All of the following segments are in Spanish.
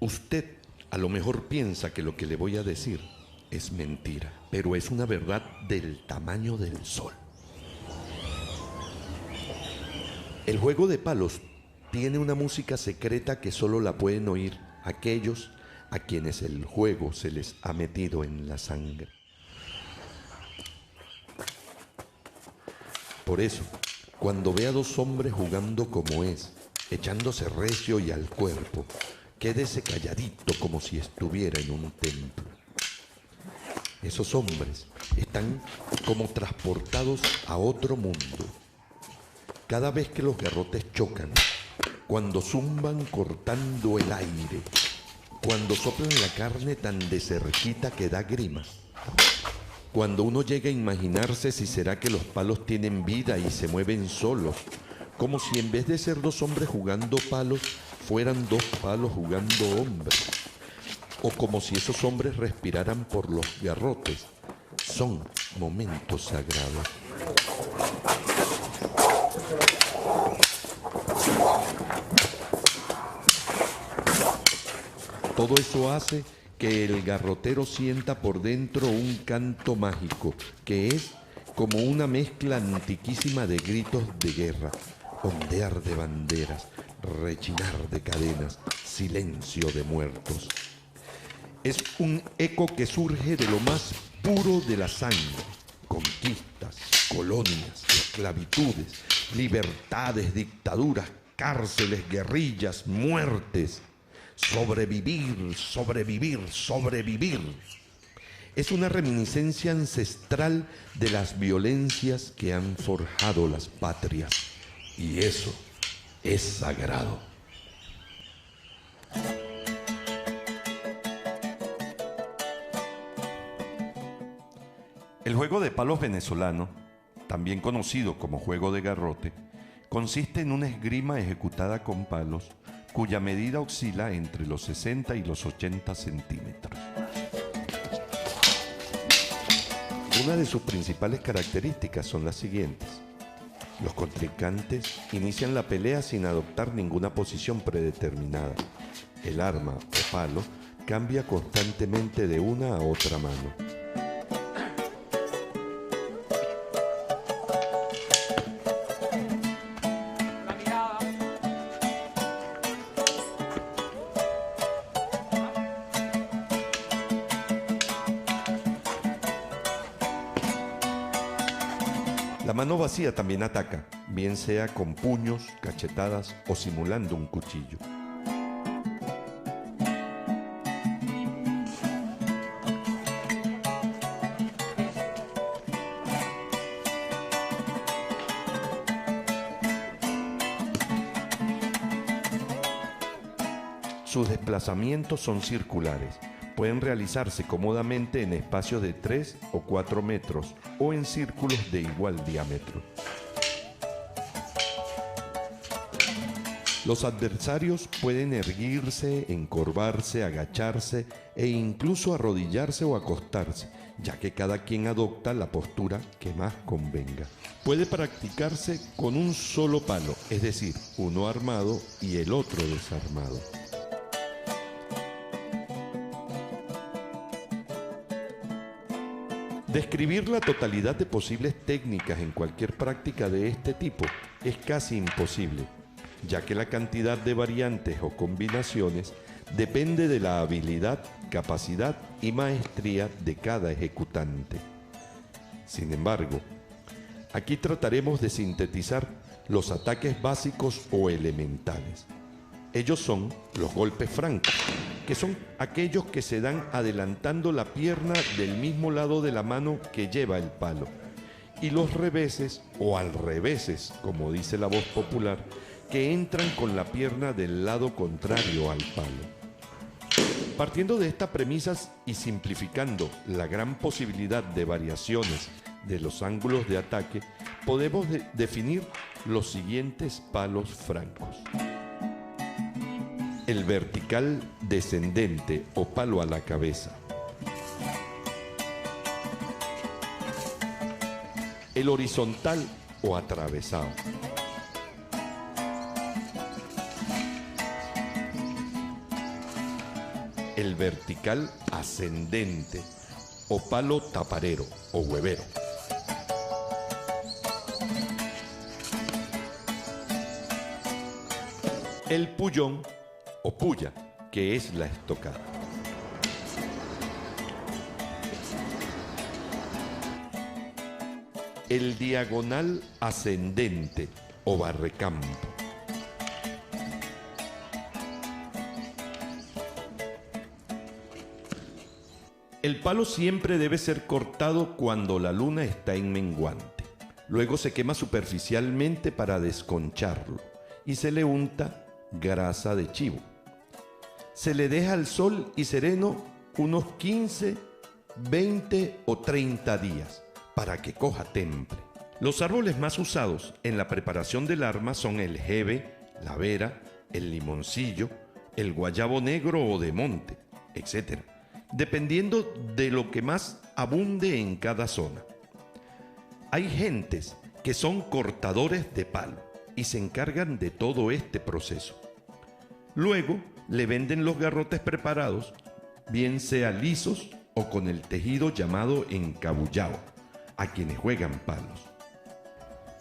Usted a lo mejor piensa que lo que le voy a decir es mentira, pero es una verdad del tamaño del sol. El juego de palos tiene una música secreta que solo la pueden oír aquellos a quienes el juego se les ha metido en la sangre. Por eso, cuando ve a dos hombres jugando como es, echándose recio y al cuerpo, quédese calladito como si estuviera en un templo. Esos hombres están como transportados a otro mundo. Cada vez que los garrotes chocan, cuando zumban cortando el aire, cuando soplan la carne tan de cerquita que da grima, cuando uno llega a imaginarse si será que los palos tienen vida y se mueven solos, como si en vez de ser dos hombres jugando palos, fueran dos palos jugando hombres, o como si esos hombres respiraran por los garrotes. Son momentos sagrados. Todo eso hace que el garrotero sienta por dentro un canto mágico, que es como una mezcla antiquísima de gritos de guerra, ondear de banderas, rechinar de cadenas, silencio de muertos. Es un eco que surge de lo más puro de la sangre: conquistas, colonias, esclavitudes, libertades, dictaduras, cárceles, guerrillas, muertes. Sobrevivir, sobrevivir, sobrevivir. Es una reminiscencia ancestral de las violencias que han forjado las patrias. Y eso es sagrado. El juego de palos venezolano, también conocido como juego de garrote, consiste en una esgrima ejecutada con palos cuya medida oscila entre los 60 y los 80 centímetros. Una de sus principales características son las siguientes. Los contrincantes inician la pelea sin adoptar ninguna posición predeterminada. El arma o palo cambia constantemente de una a otra mano. La mano vacía también ataca, bien sea con puños, cachetadas o simulando un cuchillo. Sus desplazamientos son circulares. Pueden realizarse cómodamente en espacios de 3 o 4 metros o en círculos de igual diámetro. Los adversarios pueden erguirse, encorvarse, agacharse e incluso arrodillarse o acostarse, ya que cada quien adopta la postura que más convenga. Puede practicarse con un solo palo, es decir, uno armado y el otro desarmado. Describir la totalidad de posibles técnicas en cualquier práctica de este tipo es casi imposible, ya que la cantidad de variantes o combinaciones depende de la habilidad, capacidad y maestría de cada ejecutante. Sin embargo, aquí trataremos de sintetizar los ataques básicos o elementales. Ellos son los golpes francos, que son aquellos que se dan adelantando la pierna del mismo lado de la mano que lleva el palo, y los reveses o al reveses, como dice la voz popular, que entran con la pierna del lado contrario al palo. Partiendo de estas premisas y simplificando la gran posibilidad de variaciones de los ángulos de ataque, podemos definir los siguientes palos francos. El vertical descendente o palo a la cabeza. El horizontal o atravesado. el vertical ascendente o palo taparero o huevero. El pullón o puya, que es la estocada. El diagonal ascendente o barrecampo. El palo siempre debe ser cortado cuando la luna está en menguante. Luego se quema superficialmente para desconcharlo y se le unta grasa de chivo. Se le deja al sol y sereno unos 15, 20 o 30 días para que coja temple. Los árboles más usados en la preparación del arma son el jeve, la vera, el limoncillo, el guayabo negro o de monte, etc., dependiendo de lo que más abunde en cada zona. Hay gentes que son cortadores de palo y se encargan de todo este proceso. Luego le venden los garrotes preparados, bien sea lisos o con el tejido llamado encabullado, a quienes juegan palos.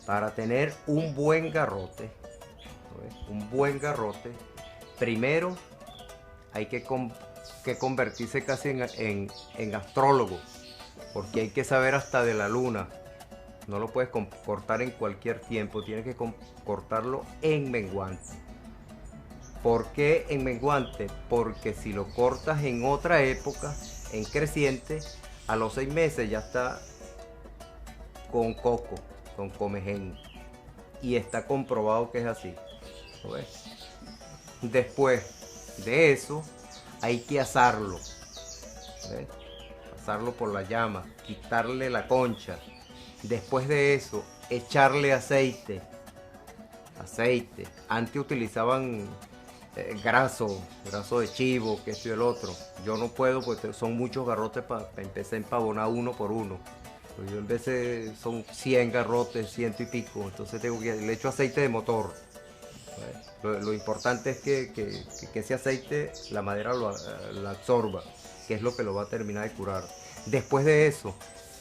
Para tener un buen garrote, primero hay que convertirse casi en astrólogo, porque hay que saber hasta de la luna. No lo puedes cortar en cualquier tiempo, tienes que cortarlo en menguante. ¿Por qué en menguante? Porque si lo cortas en otra época, en creciente, a los 6 meses ya está con coco, con comején. Y está comprobado que es así. ¿Lo ves? Después de eso, hay que asarlo. ¿Ves? Asarlo por la llama, quitarle la concha. Después de eso, echarle aceite. Antes utilizaban graso de chivo, que esto y el otro. Yo no puedo porque son muchos garrotes para empezar a empabonar uno por uno. Yo en vez de son 100 garrotes, 100 y pico, entonces le echo aceite de motor. Lo importante es que ese aceite la madera lo absorba, que es lo que lo va a terminar de curar. Después de eso,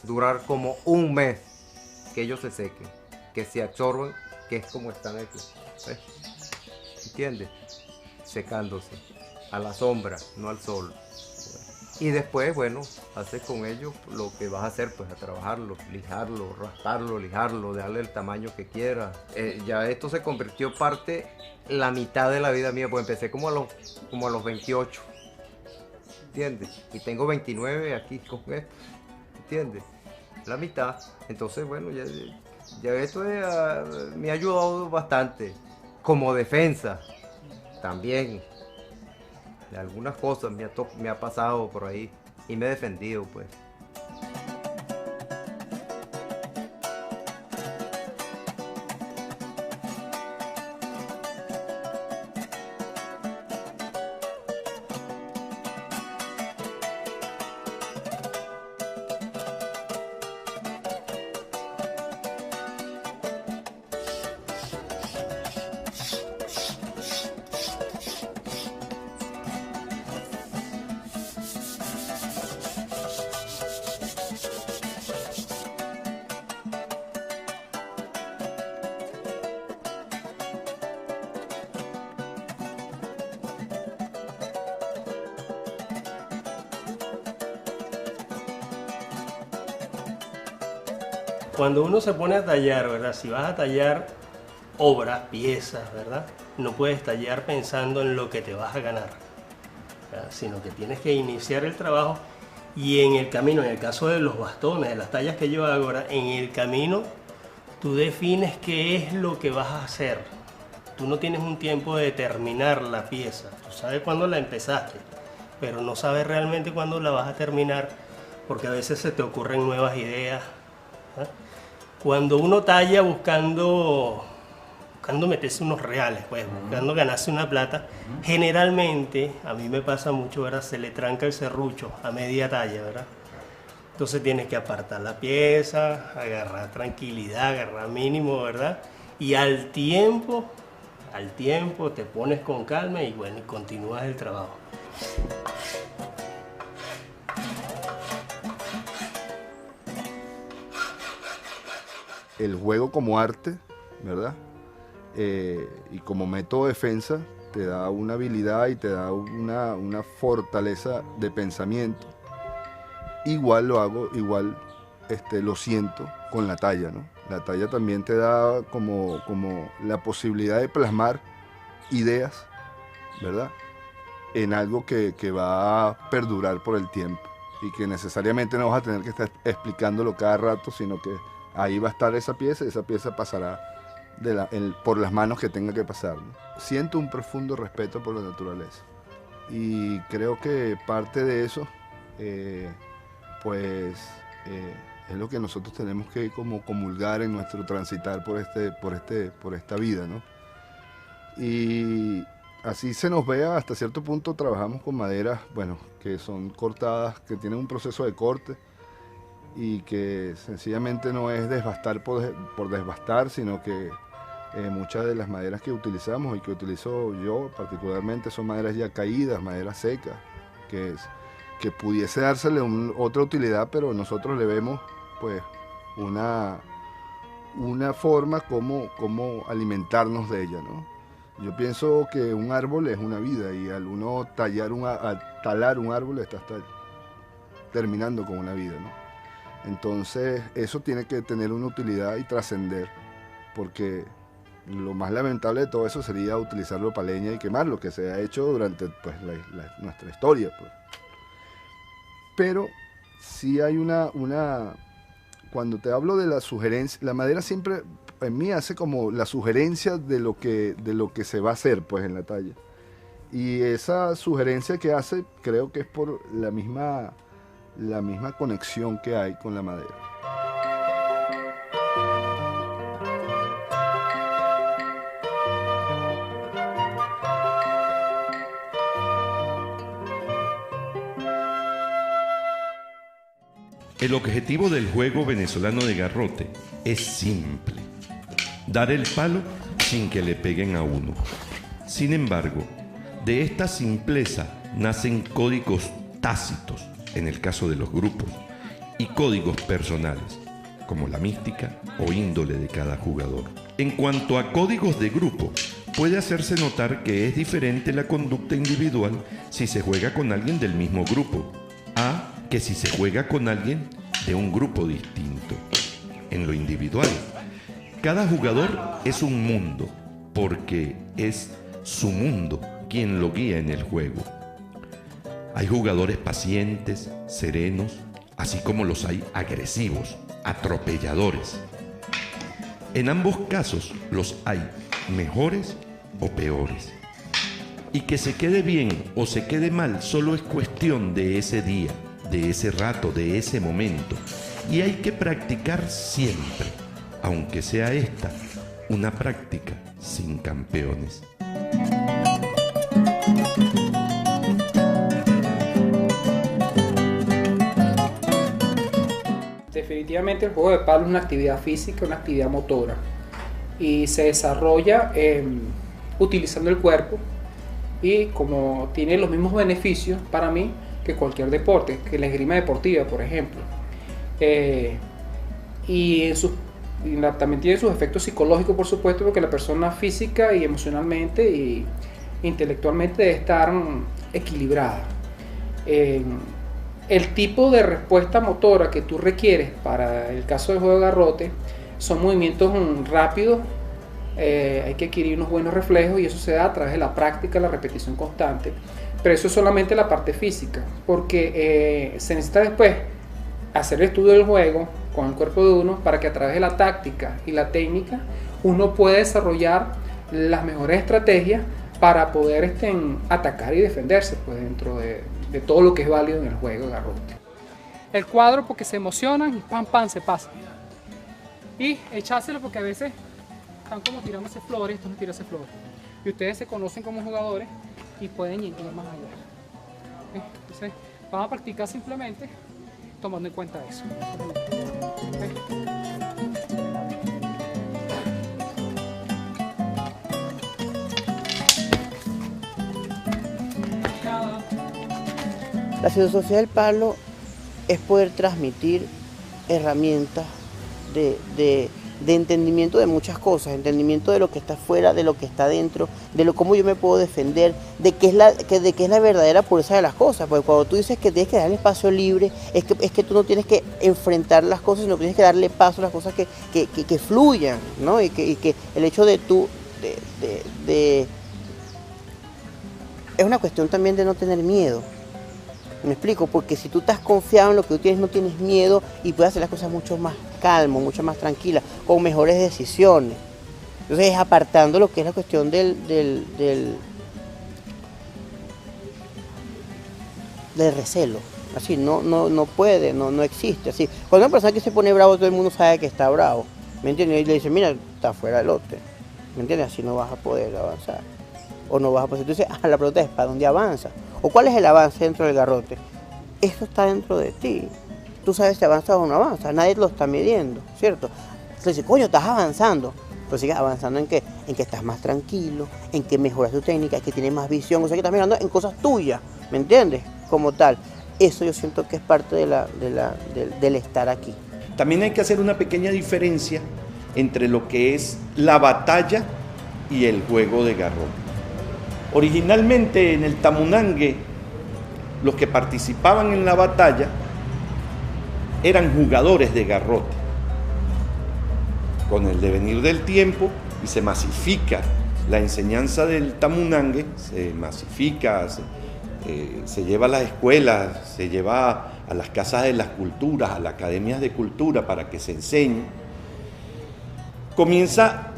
durar como un mes que ellos se sequen, que se absorban, que es como están aquí. ¿Ves? ¿Entiendes? Secándose a la sombra, no al sol. Y después, bueno, haces con ellos lo que vas a hacer, pues a trabajarlo, lijarlo, rasparlo, lijarlo, darle el tamaño que quieras. Ya esto se convirtió la mitad de la vida mía, pues empecé como a los 28, ¿entiendes? Y tengo 29 aquí con esto, ¿entiendes? La mitad. Entonces, bueno, ya esto me ha ayudado bastante. Como defensa, también. De algunas cosas me ha pasado por ahí y me he defendido, pues. Cuando uno se pone a tallar, ¿verdad? Si vas a tallar obras, piezas, ¿verdad? No puedes tallar pensando en lo que te vas a ganar, ¿verdad? Sino que tienes que iniciar el trabajo y en el camino, en el caso de los bastones, de las tallas que yo hago ahora, en el camino tú defines qué es lo que vas a hacer. Tú no tienes un tiempo de terminar la pieza. Tú sabes cuándo la empezaste, pero no sabes realmente cuándo la vas a terminar, porque a veces se te ocurren nuevas ideas. ¿Eh? Cuando uno talla buscando meterse unos reales, pues, buscando ganarse una plata, generalmente, a mí me pasa mucho, ¿verdad? Se le tranca el serrucho a media talla, ¿verdad? Entonces tienes que apartar la pieza, agarrar tranquilidad, agarrar mínimo, ¿verdad? Y al tiempo te pones con calma y bueno, y continúas el trabajo. el juego como arte, ¿verdad? Y como método de defensa te da una habilidad y te da una fortaleza de pensamiento. Igual lo hago, igual lo siento con la talla, ¿no? La talla también te da como la posibilidad de plasmar ideas, ¿verdad? En algo que va a perdurar por el tiempo y que necesariamente no vas a tener que estar explicándolo cada rato, sino que ahí va a estar esa pieza y esa pieza pasará por las manos que tenga que pasar, ¿no? Siento un profundo respeto por la naturaleza y creo que parte de eso es lo que nosotros tenemos que como comulgar en nuestro transitar por esta vida, ¿no? Y así se nos vea, hasta cierto punto trabajamos con maderas, bueno, que son cortadas, que tienen un proceso de corte y que sencillamente no es desbastar por desbastar, sino que muchas de las maderas que utilizamos y que utilizo yo particularmente son maderas ya caídas, maderas secas, que pudiese dársele otra utilidad, pero nosotros le vemos pues una forma como alimentarnos de ella, ¿no? Yo pienso que un árbol es una vida y al uno talar un árbol estás terminando con una vida, ¿no? Entonces eso tiene que tener una utilidad y trascender, porque lo más lamentable de todo eso sería utilizarlo para leña y quemarlo, que se ha hecho durante pues, nuestra historia, pues. Pero sí hay cuando te hablo de la sugerencia, la madera siempre en mí hace como la sugerencia de lo que se va a hacer pues en la talla. Y esa sugerencia que hace creo que es por la misma conexión que hay con la madera. El objetivo del juego venezolano de garrote es simple: dar el palo sin que le peguen a uno. Sin embargo, de esta simpleza nacen códigos tácitos, en el caso de los grupos, y códigos personales, como la mística o índole de cada jugador. En cuanto a códigos de grupo, puede hacerse notar que es diferente la conducta individual si se juega con alguien del mismo grupo, a que si se juega con alguien de un grupo distinto. En lo individual, cada jugador es un mundo, porque es su mundo quien lo guía en el juego. Hay jugadores pacientes, serenos, así como los hay agresivos, atropelladores. En ambos casos los hay mejores o peores. Y que se quede bien o se quede mal solo es cuestión de ese día, de ese rato, de ese momento. Y hay que practicar siempre, aunque sea esta una práctica sin campeones. Definitivamente el juego de palo es una actividad física, una actividad motora y se desarrolla utilizando el cuerpo, y como tiene los mismos beneficios para mí que cualquier deporte, que la esgrima deportiva, por ejemplo. También tiene sus efectos psicológicos, por supuesto, porque la persona física y emocionalmente y intelectualmente debe estar equilibrada. El tipo de respuesta motora que tú requieres para el caso del juego de garrote son movimientos rápidos. Hay que adquirir unos buenos reflejos y eso se da a través de la práctica, la repetición constante. Pero eso es solamente la parte física, porque se necesita después hacer el estudio del juego con el cuerpo de uno para que a través de la táctica y la técnica uno pueda desarrollar las mejores estrategias para poder atacar y defenderse pues, dentro de todo lo que es válido en el juego de garrote. El cuadro porque se emocionan y pam pam se pasa. Y echárselo porque a veces están como tirándose flores, esto no tirarse flores. Y ustedes se conocen como jugadores y pueden ir más allá. Entonces, vamos a practicar simplemente tomando en cuenta eso. La filosofía del palo es poder transmitir herramientas de de entendimiento de muchas cosas, entendimiento de lo que está afuera, de lo que está dentro, de lo cómo yo me puedo defender, de qué es la verdadera pureza de las cosas, porque cuando tú dices que tienes que darle espacio libre, es que tú no tienes que enfrentar las cosas, sino que tienes que darle paso a las cosas que fluyan, ¿no? Y que el hecho de tú, es una cuestión también de no tener miedo. Me explico, porque si tú estás confiado en lo que tú tienes, no tienes miedo y puedes hacer las cosas mucho más calmo, mucho más tranquila, con mejores decisiones. Entonces es apartando lo que es la cuestión del recelo. Así, no puede, no existe. Así, cuando una persona que se pone bravo, todo el mundo sabe que está bravo. ¿Me entiendes? Y le dice, mira, está fuera del lote. ¿Me entiendes? Así no vas a poder avanzar. O no vas a poder. Entonces, la pregunta es, ¿para dónde avanza? ¿O cuál es el avance dentro del garrote? Eso está dentro de ti. Tú sabes si avanzas o no avanzas. Nadie lo está midiendo, ¿cierto? Entonces dice, coño, estás avanzando. Pero sigues avanzando ¿en qué? En que estás más tranquilo, en que mejoras tu técnica, en que tienes más visión. O sea, que estás mirando en cosas tuyas, ¿me entiendes? Como tal. Eso yo siento que es parte del estar aquí. También hay que hacer una pequeña diferencia entre lo que es la batalla y el juego de garrote. Originalmente en el Tamunangue, los que participaban en la batalla eran jugadores de garrote. Con el devenir del tiempo y se masifica la enseñanza del Tamunangue, se masifica, se lleva a las escuelas, se lleva a las casas de las culturas, a las academias de cultura para que se enseñe. Comienza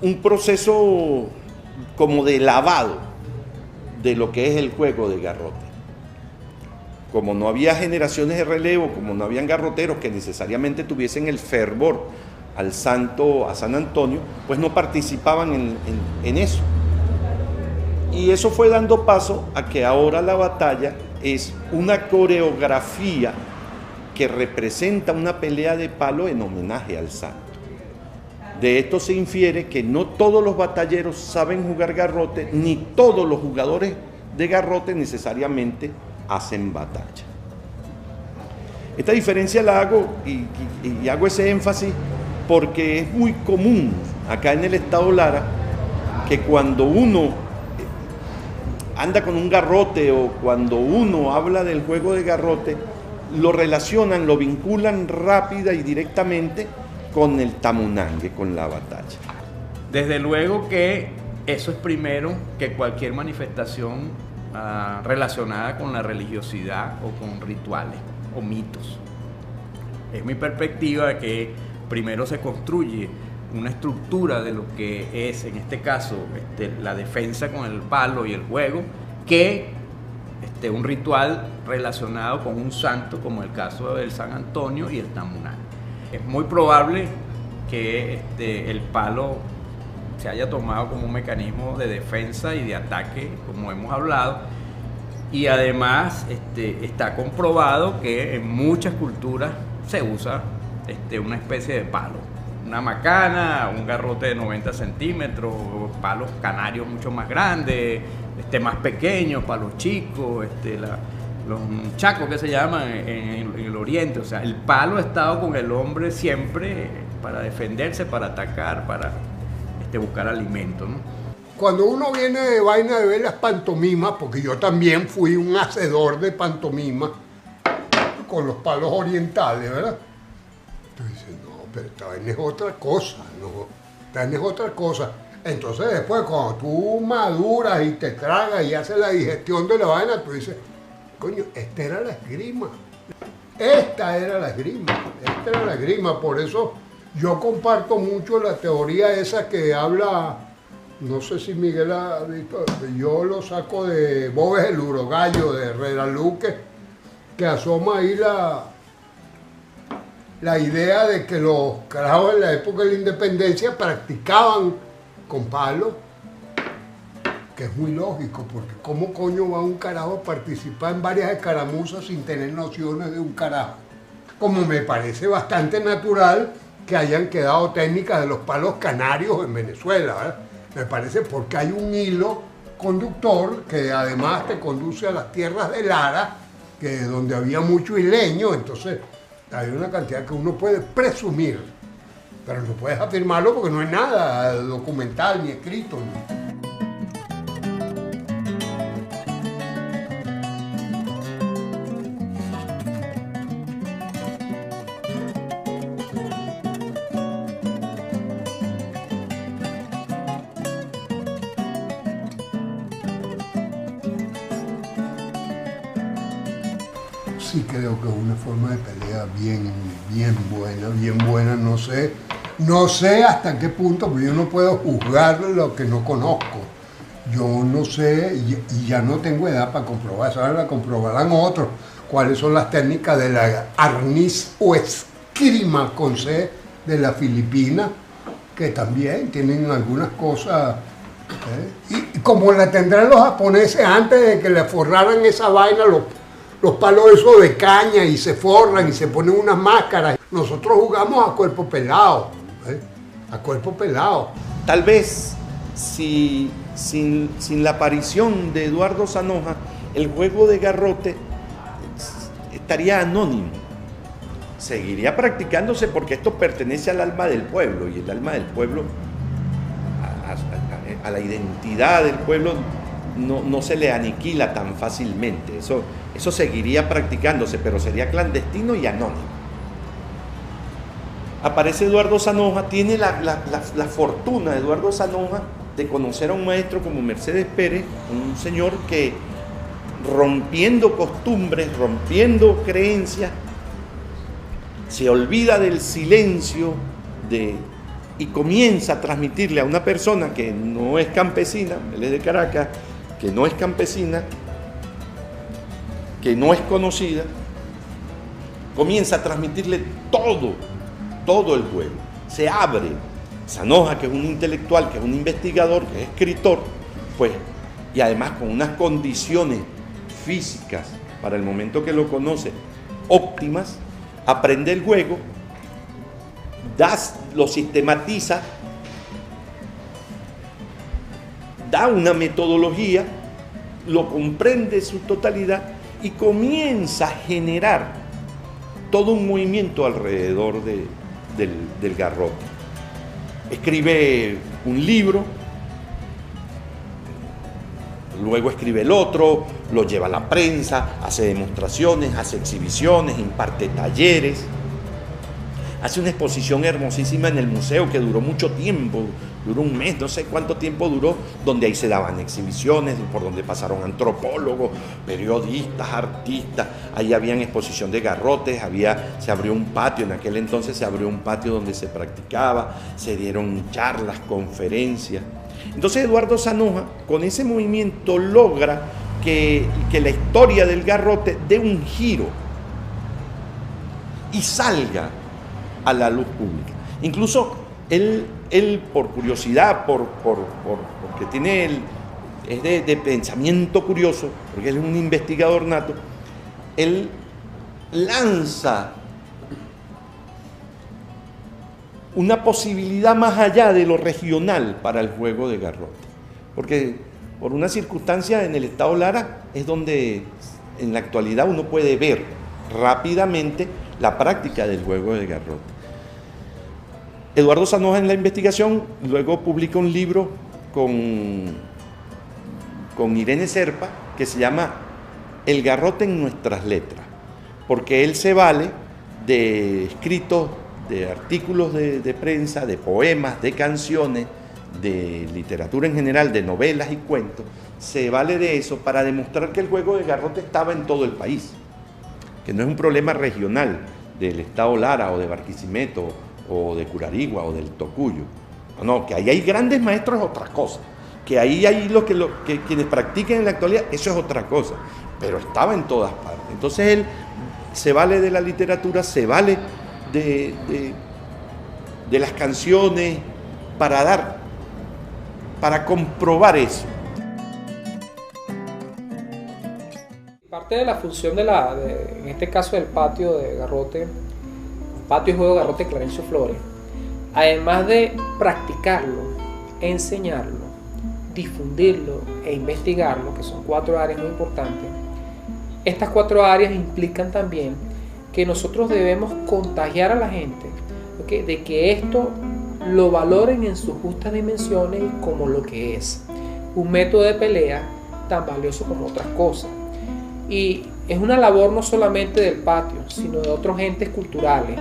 un proceso como de lavado de lo que es el juego de garrote. Como no había generaciones de relevo, como no habían garroteros que necesariamente tuviesen el fervor al santo, a San Antonio, pues no participaban en eso. Y eso fue dando paso a que ahora la batalla es una coreografía que representa una pelea de palo en homenaje al santo. De esto se infiere que no todos los batalleros saben jugar garrote, ni todos los jugadores de garrote necesariamente hacen batalla. Esta diferencia la hago y hago ese énfasis porque es muy común acá en el estado Lara que cuando uno anda con un garrote o cuando uno habla del juego de garrote, lo relacionan, lo vinculan rápida y directamente con el Tamunangue, con la batalla. Desde luego que eso es primero que cualquier manifestación relacionada con la religiosidad o con rituales o mitos. Es mi perspectiva que primero se construye una estructura de lo que es, en este caso, la defensa con el palo y el juego, que un ritual relacionado con un santo, como el caso del San Antonio y el Tamunangue. Es muy probable que el palo se haya tomado como un mecanismo de defensa y de ataque, como hemos hablado, y además está comprobado que en muchas culturas se usa una especie de palo, una macana, un garrote de 90 centímetros, palos canarios mucho más grandes, más pequeños, palos chicos, los chacos que se llaman en el oriente. O sea, el palo ha estado con el hombre siempre para defenderse, para atacar, para buscar alimento, ¿no? Cuando uno viene de vaina de ver las pantomimas, porque yo también fui un hacedor de pantomima con los palos orientales, ¿verdad? Entonces dices, no, pero esta vaina es otra cosa, ¿no? Esta vaina es otra cosa. Entonces después cuando tú maduras y te tragas y haces la digestión de la vaina, tú dices, coño, esta era la esgrima. Esta era la esgrima. Por eso yo comparto mucho la teoría esa que habla, no sé si Miguel ha visto, yo lo saco de Bobes el Urogallo, de Herrera Luque, que asoma ahí la idea de que los carajos en la época de la independencia practicaban con palos, que es muy lógico, porque ¿cómo coño va un carajo a participar en varias escaramuzas sin tener nociones de un carajo? Como me parece bastante natural que hayan quedado técnicas de los palos canarios en Venezuela, ¿verdad? Me parece porque hay un hilo conductor que además te conduce a las tierras de Lara, que donde había mucho isleño, entonces hay una cantidad que uno puede presumir Pero no puedes afirmarlo porque no hay nada documental ni escrito. ¿No? Sí creo que es una forma de pelea bien buena, no sé hasta qué punto, porque yo no puedo juzgar lo que no conozco. Yo no sé y ya no tengo edad para comprobar, eso la comprobarán otros, cuáles son las técnicas de la arnis o esgrima con C de la Filipina, que también tienen algunas cosas, y como la tendrán los japoneses antes de que le forraran esa vaina, los palos esos de caña y se forran y se ponen unas máscaras. Nosotros jugamos a cuerpo pelado, a cuerpo pelado. Tal vez sin la aparición de Eduardo Zanoja, el juego de garrote estaría anónimo. Seguiría practicándose porque esto pertenece al alma del pueblo, y el alma del pueblo, a la identidad del pueblo, no se le aniquila tan fácilmente. Eso seguiría practicándose, pero sería clandestino y anónimo. Aparece Eduardo Zanoja, tiene la fortuna de Eduardo Zanoja de conocer a un maestro como Mercedes Pérez, un señor que, rompiendo costumbres, rompiendo creencias, se olvida del silencio y comienza a transmitirle a una persona que no es campesina, él es de Caracas, que no es campesina, que no es conocida, comienza a transmitirle todo el juego. Se abre. Zanoja, que es un intelectual, que es un investigador, que es escritor, pues, y además con unas condiciones físicas para el momento que lo conoce óptimas, aprende el juego, lo sistematiza, da una metodología, lo comprende en su totalidad y comienza a generar todo un movimiento alrededor del garrote. Escribe un libro, luego escribe el otro, lo lleva a la prensa, hace demostraciones, hace exhibiciones, imparte talleres, hace una exposición hermosísima en el museo que duró mucho tiempo, duró un mes, no sé cuánto tiempo duró, donde ahí se daban exhibiciones, por donde pasaron antropólogos, periodistas, artistas, ahí habían exposición de garrotes, se abrió un patio, en aquel entonces se abrió un patio donde se practicaba, se dieron charlas, conferencias. Entonces Eduardo Zanoja, con ese movimiento, logra que la historia del garrote dé un giro y salga a la luz pública. Incluso él por curiosidad, porque es de pensamiento curioso, porque él es un investigador nato, él lanza una posibilidad más allá de lo regional para el juego de garrote. Porque por una circunstancia en el estado Lara es donde en la actualidad uno puede ver rápidamente la práctica del juego de garrote. Eduardo Zanoja, en la investigación, luego publica un libro con Irene Serpa que se llama El garrote en nuestras letras, porque él se vale de escritos, de artículos de prensa, de poemas, de canciones, de literatura en general, de novelas y cuentos, se vale de eso para demostrar que el juego de garrote estaba en todo el país, que no es un problema regional del estado Lara o de Barquisimeto o de Curarigua o del Tocuyo. No, que ahí hay grandes maestros es otra cosa, que ahí hay que quienes practiquen en la actualidad, eso es otra cosa, pero estaba en todas partes. Entonces él se vale de la literatura, se vale de las canciones para comprobar eso. Parte de la función en este caso del patio de garrote, patio y juego de garrote Clarencio Flores, además de practicarlo, enseñarlo, difundirlo e investigarlo, que son 4 áreas muy importantes, estas 4 áreas implican también que nosotros debemos contagiar a la gente ¿ok? De que esto lo valoren en sus justas dimensiones como lo que es un método de pelea tan valioso como otras cosas. Y es una labor no solamente del patio, sino de otros entes culturales,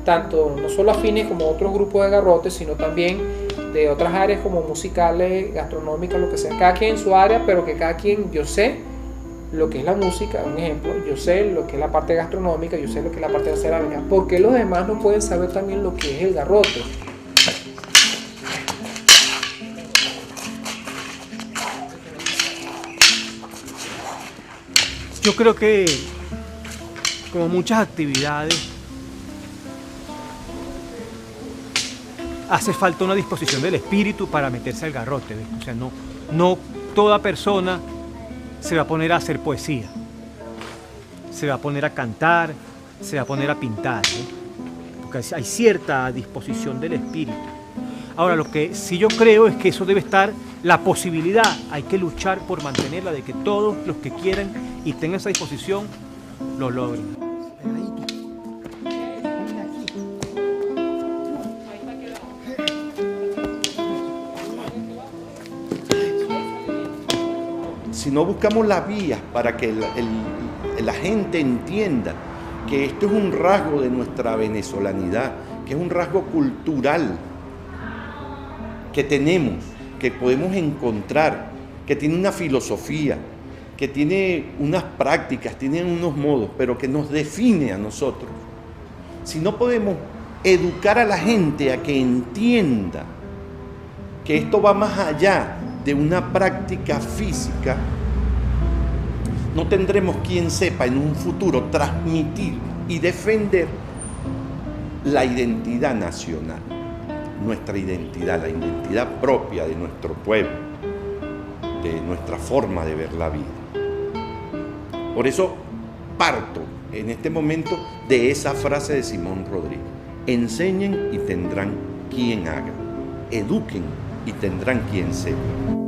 tanto no solo afines como otros grupos de garrotes, sino también de otras áreas como musicales, gastronómicas, lo que sea, cada quien en su área, pero que cada quien, yo sé lo que es la música, un ejemplo, yo sé lo que es la parte gastronómica, yo sé lo que es la parte de la cerámica, porque los demás no pueden saber también lo que es el garrote. Yo creo que, como muchas actividades, hace falta una disposición del espíritu para meterse al garrote, ¿ves? O sea, no toda persona se va a poner a hacer poesía, se va a poner a cantar, se va a poner a pintar, ¿ves? Porque hay cierta disposición del espíritu. Ahora, lo que sí yo creo es que eso debe estar, la posibilidad, hay que luchar por mantenerla, de que todos los que quieran y tengan esa disposición lo logren. Si no buscamos las vías para que la gente entienda que esto es un rasgo de nuestra venezolanidad, que es un rasgo cultural que tenemos, que podemos encontrar, que tiene una filosofía, que tiene unas prácticas, tiene unos modos, pero que nos define a nosotros. Si no podemos educar a la gente a que entienda que esto va más allá de una práctica física, no tendremos quien sepa en un futuro transmitir y defender la identidad nacional, nuestra identidad, la identidad propia de nuestro pueblo, de nuestra forma de ver la vida. Por eso parto en este momento de esa frase de Simón Rodríguez: enseñen y tendrán quien haga, eduquen y tendrán quien sepa.